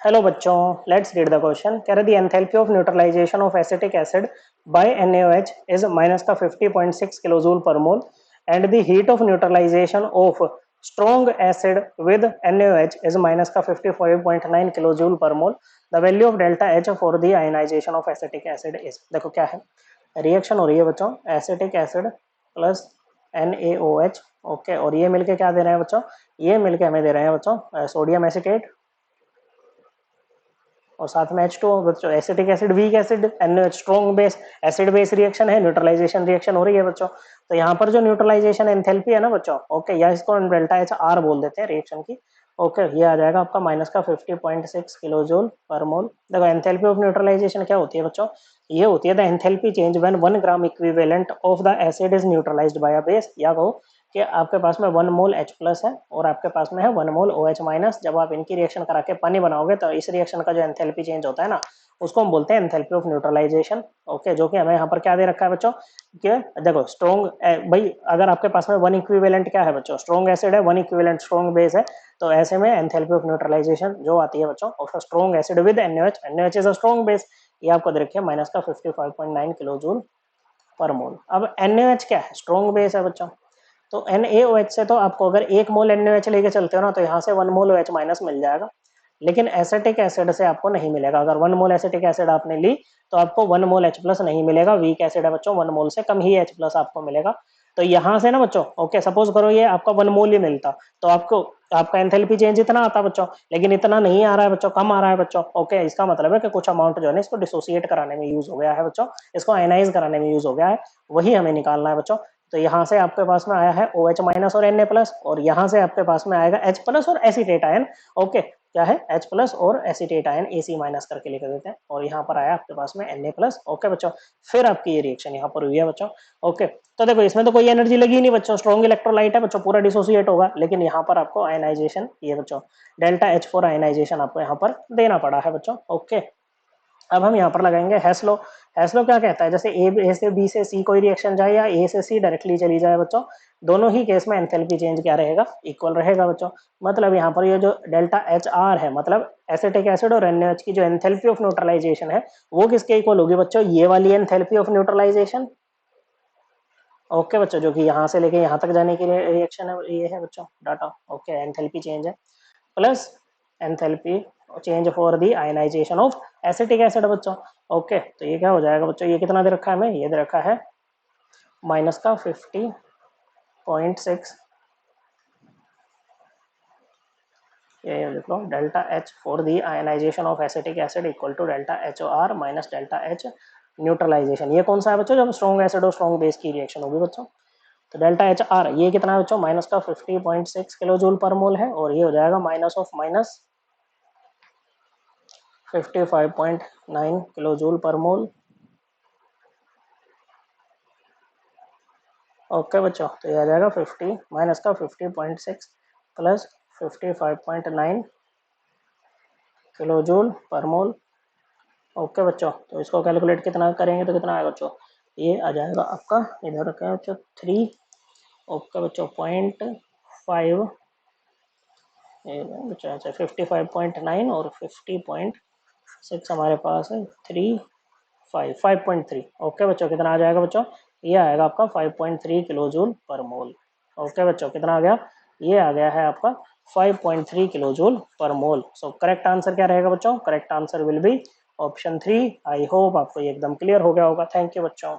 Hello बच्चों, let's read the question. कह रहे the enthalpy of neutralization of acetic acid by NaOH is minus का 50.6 kilo joule per mole and the heat of neutralization of strong acid with NaOH is minus का 55.9 kilo joule per mole. The value of delta H for the ionization of acetic acid is. देखो क्या है, reaction हो रही है बच्चों, acetic acid plus NaOH। Okay, और ये मिलके क्या दे रहे हैं बच्चों, ये मिलके हमें दे रहे हैं बच्चों सोडियम एसिटेट और साथ में H2 बच्चों acetic acid, weak acid, NaOH strong base, acid base reaction है, न्यूट्रलाइजेशन रिएक्शन हो रही है बच्चों। तो यहाँ पर जो न्यूट्रलाइजेशन एंथैल्पी है ना बच्चों, ओके, या इसको हम डेल्टा एच आर बोल देते हैं रिएक्शन की। ओके, ये आ जाएगा आपका माइनस का 50.6 किलो जूल पर मोल। देखो एंथैल्पी ऑफ न्यूट्रलाइजेशन क्या होती है बच्चों, ये होती है the enthalpy change when 1 gram equivalent of the acid is neutralized by a base. या कहो कि आपके पास में 1 मोल H प्लस है और आपके पास में है 1 मोल OH माइनस। जब आप इनकी रिएक्शन करा के पानी बनाओगे तो इस रिएक्शन का जो एंथैल्पी चेंज होता है ना, उसको हम बोलते हैं एंथैल्पी ऑफ न्यूट्रलाइजेशन। ओके, जो कि हमें यहाँ पर क्या दे रखा है बच्चों कि देखो स्ट्रॉन्ग भाई, अगर आपके पास में 1 इक्विवेलेंट क्या है बच्चों, स्ट्रॉन्ग एसिड है, 1 इक्विवेलेंट स्ट्रॉन्ग बेस है, तो ऐसे में एंथैल्पी ऑफ न्यूट्रलाइजेशन जो आती है बच्चों of strong acid with NaOH, NaOH is a strong base, ये आपको दे रखी है माइनस का 55.9 किलो जूल पर मोल। अब NaOH क्या है, स्ट्रॉन्ग बेस है बच्चों। तो NaOH से तो आपको अगर 1 मोल NaOH लेके चलते हो ना, तो यहाँ से 1 मोल OH माइनस मिल जाएगा, लेकिन एसिटिक एसिड से आपको नहीं मिलेगा। अगर 1 मोल एसिटिक एसिड आपने ली तो आपको 1 मोल H प्लस नहीं मिलेगा, वीक एसिड है बच्चों, 1 मोल से कम ही H प्लस आपको मिलेगा। तो यहाँ से ना बच्चों, ओके, सपोज करो ये आपका 1 मोल ही मिलता, तो आपको आपका एंथैल्पी चेंज इतना आता बच्चों, लेकिन इतना नहीं आ रहा है बच्चों, कम आ रहा है बच्चों। ओके, इसका मतलब है कि कुछ अमाउंट जो है इसको डिसोसिएट कराने में यूज हो गया है बच्चों, इसको आयनाइज कराने में यूज हो गया है, वही हमें निकालना है बच्चों। तो यहाँ से आपके पास में आया है OH माइनस और Na प्लस, और यहाँ से आपके पास में आएगा H प्लस और एसीटेट आयन। ओके, क्या है, H प्लस और एसीटेट आयन AC माइनस करके लिख देते हैं, और यहाँ पर आया आपके पास में Na प्लस। ओके बच्चों, फिर आपकी ये रिएक्शन यहाँ पर हुई है बच्चों। ओके, तो देखो इसमें तो कोई एनर्जी लगी नहीं बच्चों, स्ट्रॉन्ग इलेक्ट्रोलाइट है बच्चों, पूरा डिसोसिएट होगा, लेकिन यहाँ पर आपको आयनाइजेशन, ये बच्चों डेल्टा H फॉर आयनाइजेशन आपको यहाँ पर देना पड़ा है बच्चों। ओके, अब हम यहाँ पर लगाएंगे हेस लॉ। हेस लॉ क्या कहता है, जैसे ए से बी से सी कोई रिएक्शन जाए या ए से सी डायरेक्टली चली जाए बच्चों, दोनों ही केस में एंथैल्पी चेंज क्या रहेगा, इक्वल रहेगा बच्चों। मतलब यहाँ पर ये जो डेल्टा एच आर है, मतलब एसिटिक एसिड और NaOH की जो एंथैल्पी ऑफ न्यूट्रलाइजेशन है, वो किसके इक्वल होगी बच्चों, ये वाली एंथैल्पी ऑफ न्यूट्रलाइजेशन। ओके बच्चों, जो कि यहाँ से लेके यहाँ तक जाने की रिएक्शन है, ये है बच्चों डाटा। ओके, एंथैल्पी चेंज है plus enthalpy change for the ionization of acetic acid बच्चों। ओके, तो ये क्या हो जाएगा बच्चों, ये कितना दे रखा है हमें, ये दे रखा है माइनस का 50.6, ये लिख लो, delta H for the ionization of acetic acid equal to delta HOR minus delta H neutralization. ये कौन सा है बच्चों, जब स्ट्रॉन्ग एसिड और स्ट्रॉन्ग बेस की रिएक्शन होगी बच्चों। तो डेल्टा HR ये कितना है बच्चों, माइनस का 50.6 किलो जूल पर मोल है, और ये हो जाएगा minus of minus 55.9 kilo joule per mole. Okay बच्चों, तो ये आ जाएगा 50 माइनस का 50.6 प्लस 55.9 किलो जूल पर मोल। ओके बच्चों, तो इसको कैलकुलेट कितना करेंगे तो कितना आएगा बच्चों, ये आ जाएगा आपका, इधर रखा है बच्चों 3। ओके बच्चों, 0.5 बच्चों, अच्छा 55.9 और 50.6 हमारे पास है 5.3। ओके बच्चों, कितना आ जाएगा बच्चों, ये आएगा आपका 5.3 किलो जूल पर मोल। ओके बच्चों, कितना आ गया, ये आ गया है आपका 5.3 किलो जूल पर मोल। सो करेक्ट आंसर क्या रहेगा बच्चों, correct answer will be option 3। I hope आपको ये एकदम क्लियर हो गया होगा। थैंक यू बच्चों।